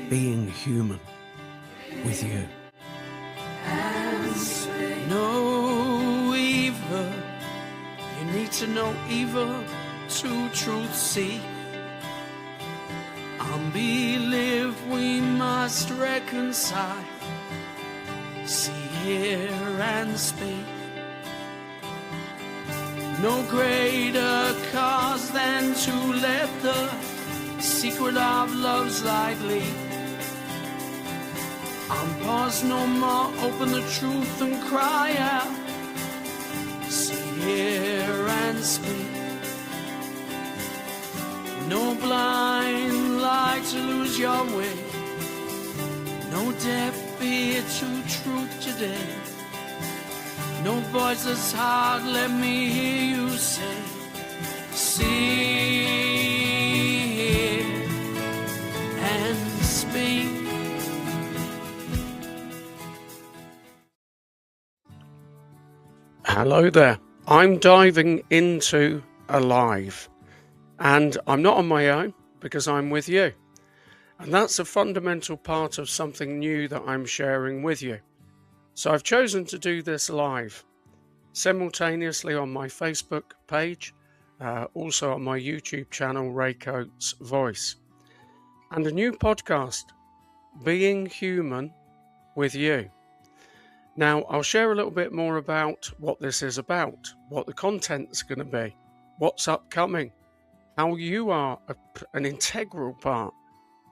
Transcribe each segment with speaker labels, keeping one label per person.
Speaker 1: being human with you. No evil, you need to know evil to truth seek. Unbelief we must reconcile, see, hear and speak. No greater cause than to let the secret of love's light leak. Unpause no more, open the truth and cry out, see, hear and speak. No blind light to lose your way, no deaf ear to truth today. No voiceless heart, let me hear you say, see, hear, and speak. Hello there. I'm diving into Alive, and I'm not on my own because I'm with you. And that's a fundamental part of something new that I'm sharing with you. So I've chosen to do this live, simultaneously on my Facebook page, also on my YouTube channel, Ray Coates Voice, and a new podcast, Being Human with You. Now, I'll share a little bit more about what this is about, what the content's going to be, what's upcoming, how you are an integral part.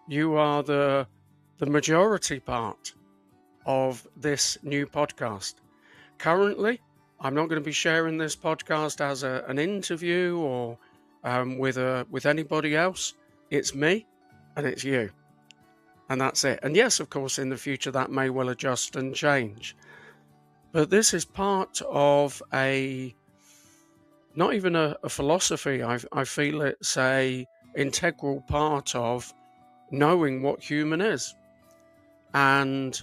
Speaker 1: You are the majority part of this new podcast. Currently, I'm not going to be sharing this podcast as an interview or with anybody else. It's me and it's you, and that's it. And yes, of course, in the future that may well adjust and change, but this is part of not even a philosophy. I feel it's a integral part of knowing what human is. And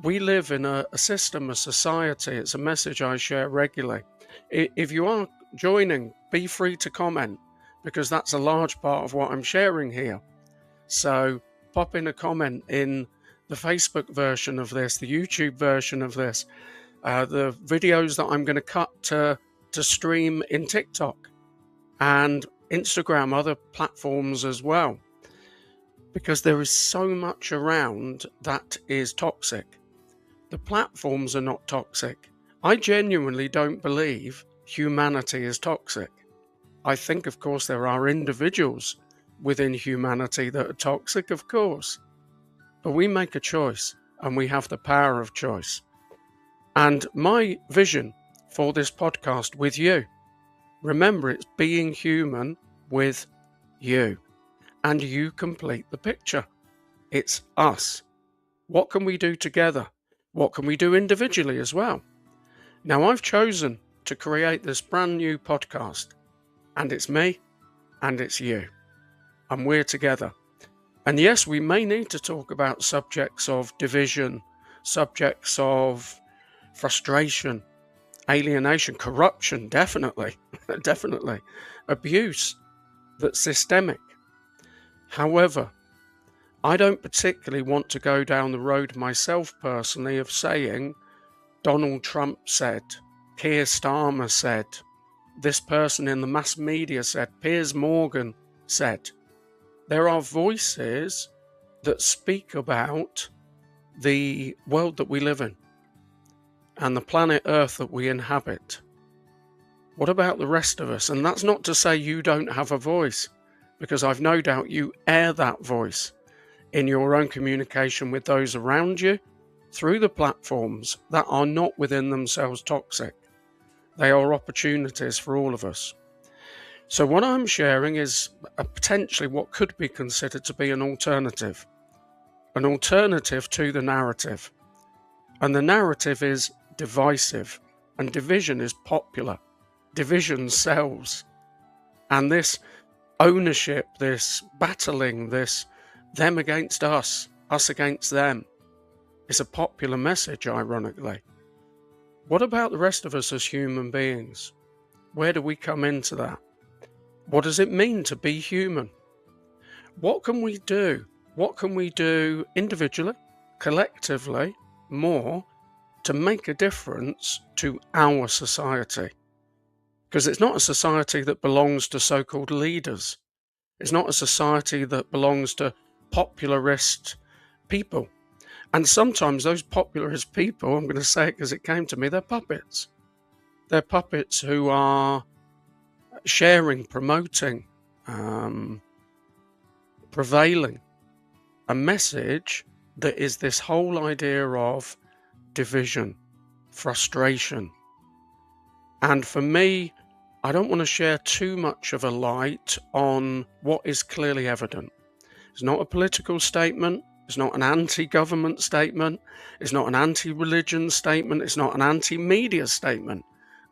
Speaker 1: we live in a system, a society. It's a message I share regularly. If you are joining, be free to comment, because that's a large part of what I'm sharing here. So pop in a comment in the Facebook version of this, the YouTube version of this, the videos that I'm going to cut to stream in TikTok and Instagram, other platforms as well, because there is so much around that is toxic. The platforms are not toxic. I genuinely don't believe humanity is toxic. I think, of course, there are individuals within humanity that are toxic, of course, but we make a choice and we have the power of choice. And my vision for this podcast with you, remember, it's being human with you, and you complete the picture. It's us. What can we do together? What can we do individually as well? Now, I've chosen to create this brand new podcast, and it's me and it's you, and we're together. And yes, we may need to talk about subjects of division, subjects of frustration, alienation, corruption, definitely, definitely, abuse that's systemic. However, I don't particularly want to go down the road myself personally of saying Donald Trump said, Keir Starmer said, this person in the mass media said, Piers Morgan said. There are voices that speak about the world that we live in and the planet Earth that we inhabit. What about the rest of us? And that's not to say you don't have a voice, because I've no doubt you air that voice in your own communication with those around you through the platforms that are not within themselves toxic. They are opportunities for all of us. So what I'm sharing is potentially what could be considered to be an alternative to the narrative. And the narrative is divisive, and division is popular. Division sells. And this ownership, this battling, this them against us against them, is a popular message, ironically. What about the rest of us as human beings? Where do we come into that? What does it mean to be human? What can we do What can we do individually, collectively, more to make a difference to our society? Because it's not a society that belongs to so-called leaders. It's not a society that belongs to popularist people. And sometimes those popularist people, I'm going to say it because it came to me, they're puppets. They're puppets who are sharing, promoting, prevailing a message that is this whole idea of division, frustration. And for me, I don't want to share too much of a light on what is clearly evident. It's not a political statement. It's not an anti-government statement. It's not an anti-religion statement. It's not an anti-media statement.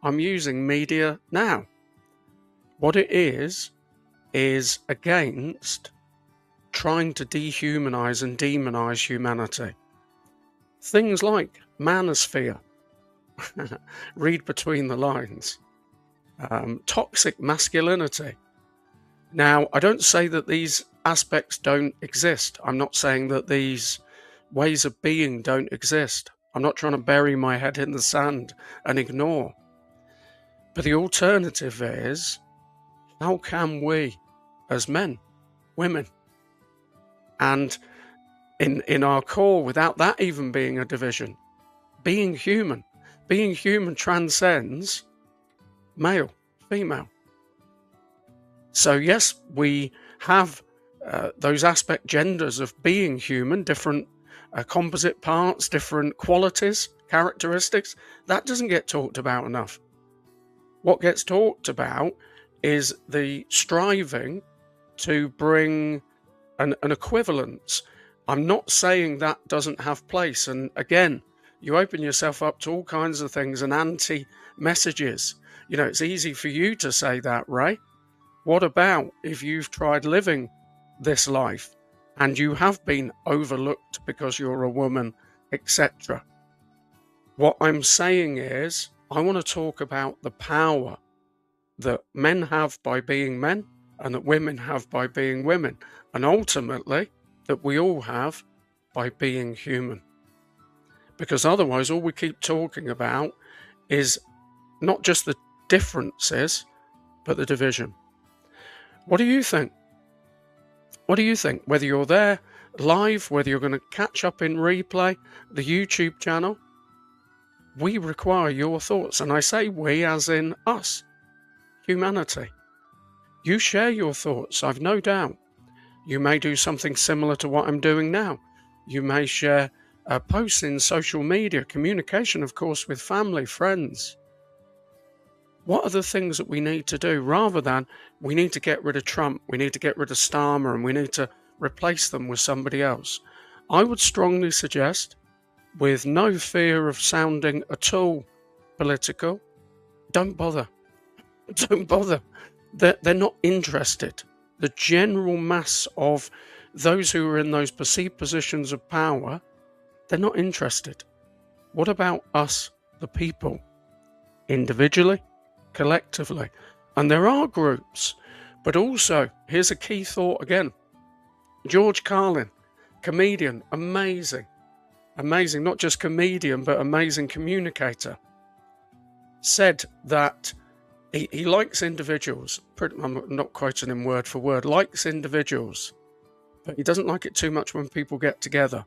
Speaker 1: I'm using media now. What it is against trying to dehumanize and demonize humanity. Things like manosphere, read between the lines, toxic masculinity. Now, I don't say that these aspects don't exist. I'm not saying that these ways of being don't exist. I'm not trying to bury my head in the sand and ignore. But the alternative is, how can we, as men, women, and in our core, without that even being a division, being human transcends male, female. So yes, we have those aspect genders of being human, different composite parts, different qualities, characteristics. That doesn't get talked about enough. What gets talked about is the striving to bring an equivalence. I'm not saying that doesn't have place. And again, you open yourself up to all kinds of things and anti-messages. You know, it's easy for you to say that, Ray. What about if you've tried living this life and you have been overlooked because you're a woman, etc.? What I'm saying is, I want to talk about the power that men have by being men and that women have by being women, and ultimately that we all have by being human. Because otherwise all we keep talking about is not just the differences, but the division. What do you think? What do you think? Whether you're there live, whether you're going to catch up in replay, the YouTube channel, we require your thoughts. And I say we as in us, humanity. You share your thoughts, I've no doubt. You may do something similar to what I'm doing now. You may share posts in social media, communication, of course, with family, friends. What are the things that we need to do, rather than we need to get rid of Trump, we need to get rid of Starmer, and we need to replace them with somebody else? I would strongly suggest, with no fear of sounding at all political, don't bother. Don't bother. They're not interested. The general mass of those who are in those perceived positions of power, they're not interested. What about us, the people, individually, collectively? And there are groups, but also, here's a key thought again. George Carlin, comedian, amazing, not just comedian, but amazing communicator, said that he likes individuals. I'm not quoting him word for word, likes individuals, but he doesn't like it too much when people get together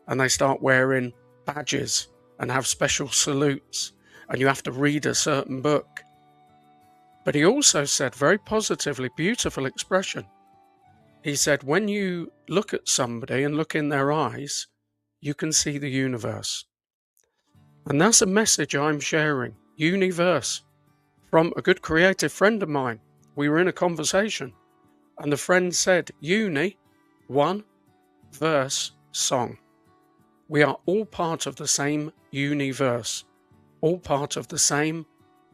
Speaker 1: and they start wearing badges and have special salutes and you have to read a certain book. But he also said, very positively, beautiful expression, he said, when you look at somebody and look in their eyes, you can see the universe. And that's a message I'm sharing, universe, from a good creative friend of mine. We were in a conversation and the friend said, uni, one, verse, song. We are all part of the same universe, all part of the same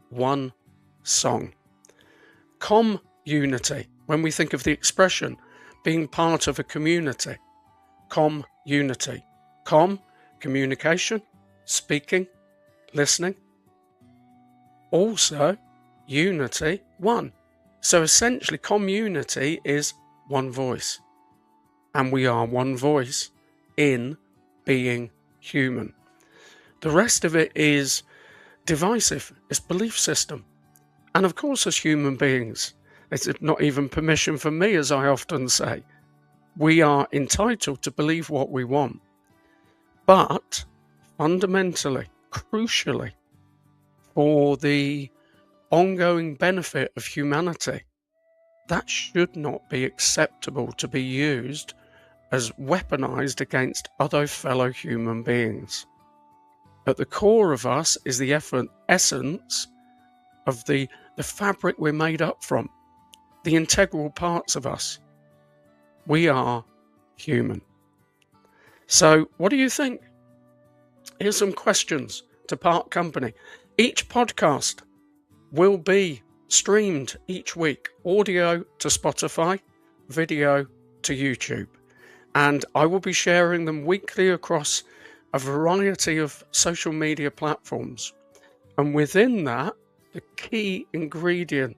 Speaker 1: one song. Community, when we think of the expression being part of a community, community, communication, speaking, listening. Also, unity, one. So essentially, community is one voice. and we are one voice in being human. The rest of it is divisive. It's belief system. And of course, as human beings, it's not even permission for me, as I often say. We are entitled to believe what we want. But fundamentally, crucially, for the ongoing benefit of humanity, that should not be acceptable to be used as weaponized against other fellow human beings. At the core of us is the essence of the fabric we're made up from, the integral parts of us. We are human. So what do you think? Here's some questions to part company. Each podcast will be streamed each week, audio to Spotify, video to YouTube. And I will be sharing them weekly across a variety of social media platforms. And within that, the key ingredient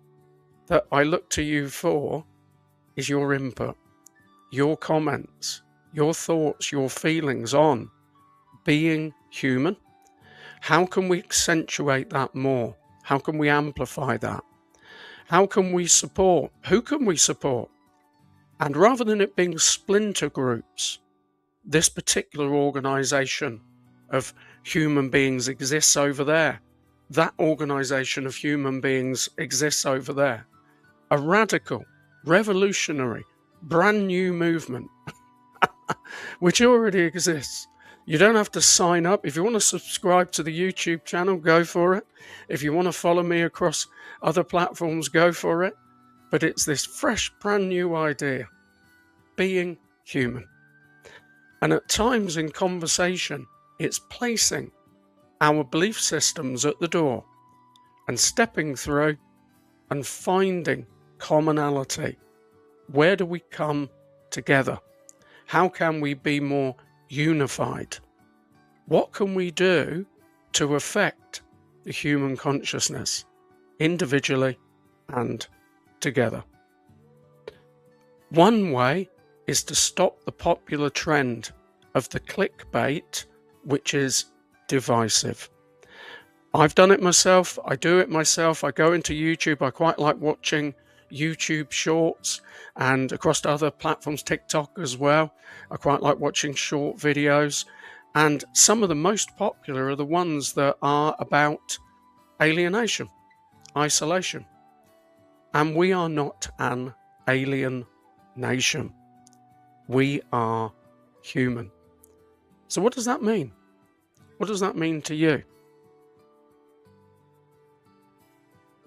Speaker 1: that I look to you for is your input, your comments, your thoughts, your feelings on being human. How can we accentuate that more? How can we amplify that? How can we support? Who can we support? And rather than it being splinter groups, this particular organization of human beings exists over there. That organization of human beings exists over there. A radical, revolutionary, brand new movement, which already exists. You don't have to sign up. If you want to subscribe to the YouTube channel, go for it. If you want to follow me across other platforms, go for it. But it's this fresh, brand new idea, being human. And at times in conversation, it's placing our belief systems at the door and stepping through and finding commonality. Where do we come together? How can we be more unified? What can we do to affect the human consciousness individually and together? One way is to stop the popular trend of the clickbait, which is divisive. I've done it myself. I do it myself. I go into YouTube. I quite like watching YouTube shorts and across to other platforms, TikTok as well. I quite like watching short videos. And some of the most popular are the ones that are about alienation, isolation. And we are not an alien nation. We are human. So what does that mean? What does that mean to you?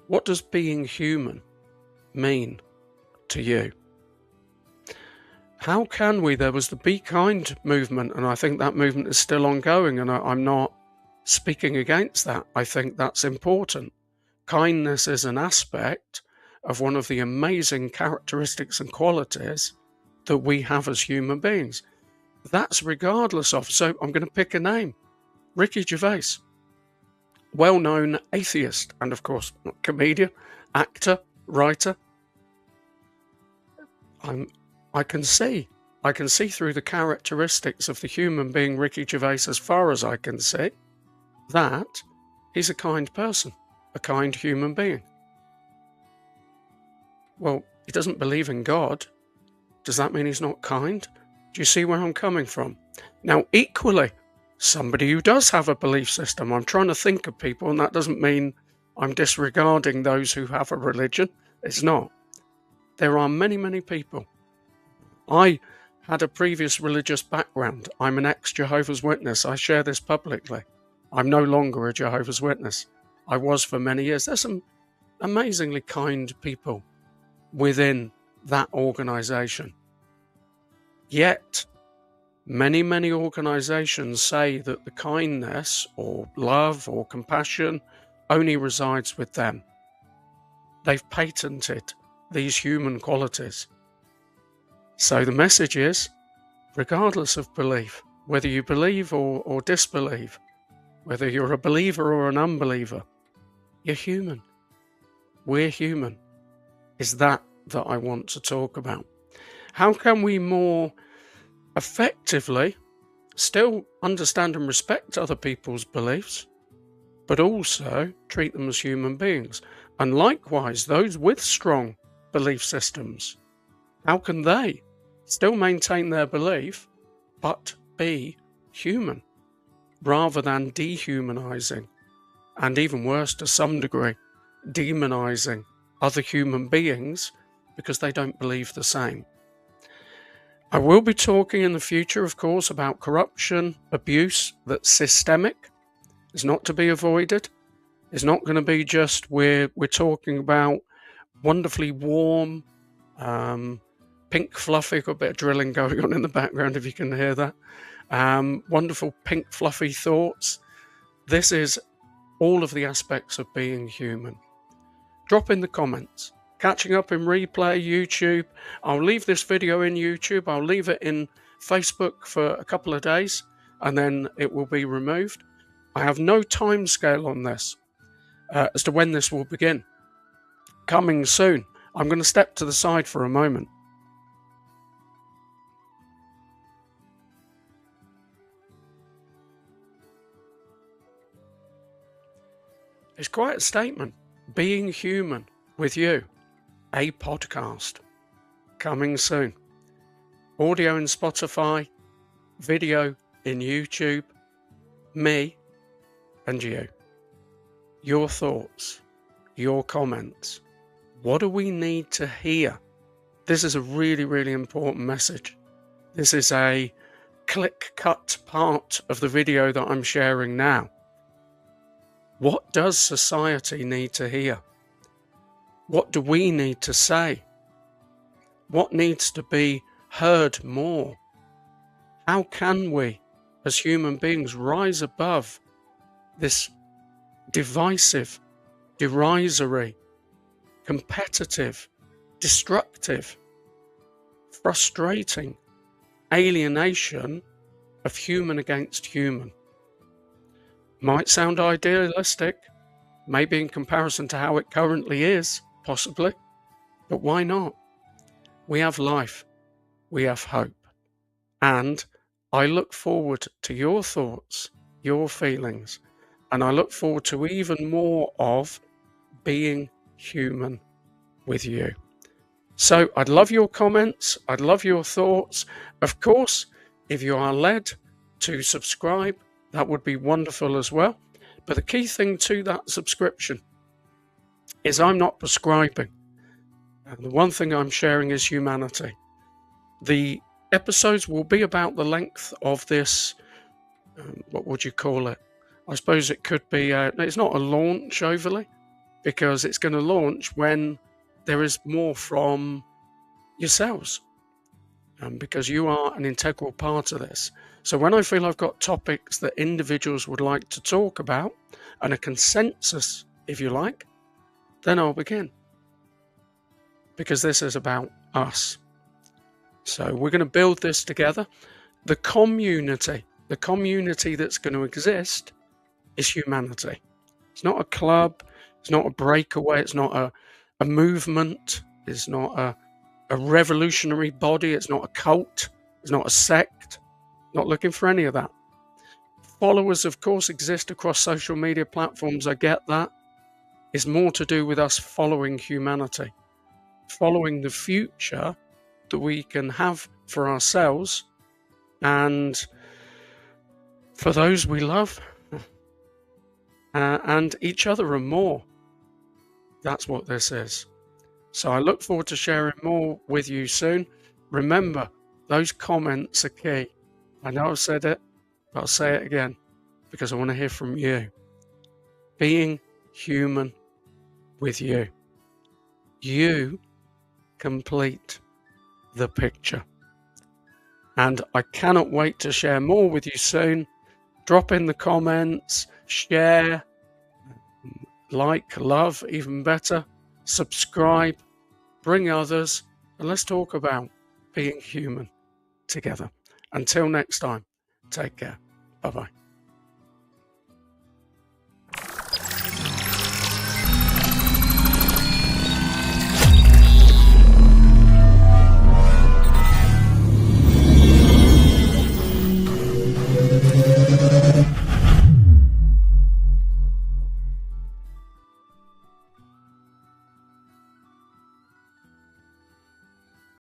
Speaker 1: What does being human mean to you? How can we? There was the Be Kind movement, and I think that movement is still ongoing, and I'm not speaking against that. I think that's important. Kindness is an aspect of one of the amazing characteristics and qualities that we have as human beings. That's regardless of, so I'm going to pick a name, Ricky Gervais, well-known atheist, and of course, comedian, actor, writer. I can see through the characteristics of the human being Ricky Gervais, as far as I can see, that he's a kind person, a kind human being. Well, he doesn't believe in God. Does that mean he's not kind? Do you see where I'm coming from? Now, equally, somebody who does have a belief system, I'm trying to think of people, and that doesn't mean I'm disregarding those who have a religion. It's not. There are many, many people. I had a previous religious background. I'm an ex-Jehovah's Witness. I share this publicly. I'm no longer a Jehovah's Witness. I was for many years. There's some amazingly kind people within that organization. Yet, many, many organizations say that the kindness or love or compassion only resides with them. They've patented these human qualities. So the message is, regardless of belief, whether you believe or disbelieve, whether you're a believer or an unbeliever, you're human. We're human. Is that I want to talk about. How can we more effectively still understand and respect other people's beliefs, but also treat them as human beings. And likewise, those with strong belief systems, how can they still maintain their belief, but be human, rather than dehumanizing, and even worse to some degree, demonizing other human beings because they don't believe the same? I will be talking in the future, of course, about corruption, abuse that's systemic. It's not to be avoided. It's not going to be just we're talking about wonderfully warm, pink fluffy, got a bit of drilling going on in the background if you can hear that. Wonderful pink fluffy thoughts. This is all of the aspects of being human. Drop in the comments. Catching up in replay, YouTube. I'll leave this video in YouTube. I'll leave it in Facebook for a couple of days and then it will be removed. I have no time scale on this as to when this will begin. Coming soon. I'm going to step to the side for a moment. It's quite a statement. Being human with you. A podcast coming soon. Audio in Spotify, video in YouTube, me and you. Your thoughts, your comments. What do we need to hear? This is a really, really important message. This is a click-cut part of the video that I'm sharing now. What does society need to hear? What do we need to say? What needs to be heard more? How can we, as human beings, rise above this divisive, derisory, competitive, destructive, frustrating alienation of human against human? Might sound idealistic, maybe in comparison to how it currently is, possibly, but why not? We have life, we have hope, and I look forward to your thoughts, your feelings, and I look forward to even more of being human with you. So I'd love your comments, I'd love your thoughts. Of course, if you are led to subscribe, that would be wonderful as well. But the key thing to that subscription is I'm not prescribing. And the one thing I'm sharing is humanity. The episodes will be about the length of this, what would you call it? I suppose it could be, it's not a launch overly, because it's going to launch when there is more from yourselves. Because you are an integral part of this. So when I feel I've got topics that individuals would like to talk about, and a consensus, if you like, then I'll begin. Because this is about us. So we're going to build this together. The community that's going to exist is humanity. It's not a club, it's not a breakaway, it's not a movement, it's not a revolutionary body, it's not a cult, it's not a sect. Not looking for any of that. Followers, of course, exist across social media platforms. I get that. It's more to do with us following humanity, following the future that we can have for ourselves and for those we love and each other and more. That's what this is. So I look forward to sharing more with you soon. Remember, those comments are key. I know I've said it, but I'll say it again because I want to hear from you. Being human with you. You complete the picture. And I cannot wait to share more with you soon. Drop in the comments, share, like, love, even better, subscribe, bring others, and let's talk about being human together. Until next time, take care. Bye-bye.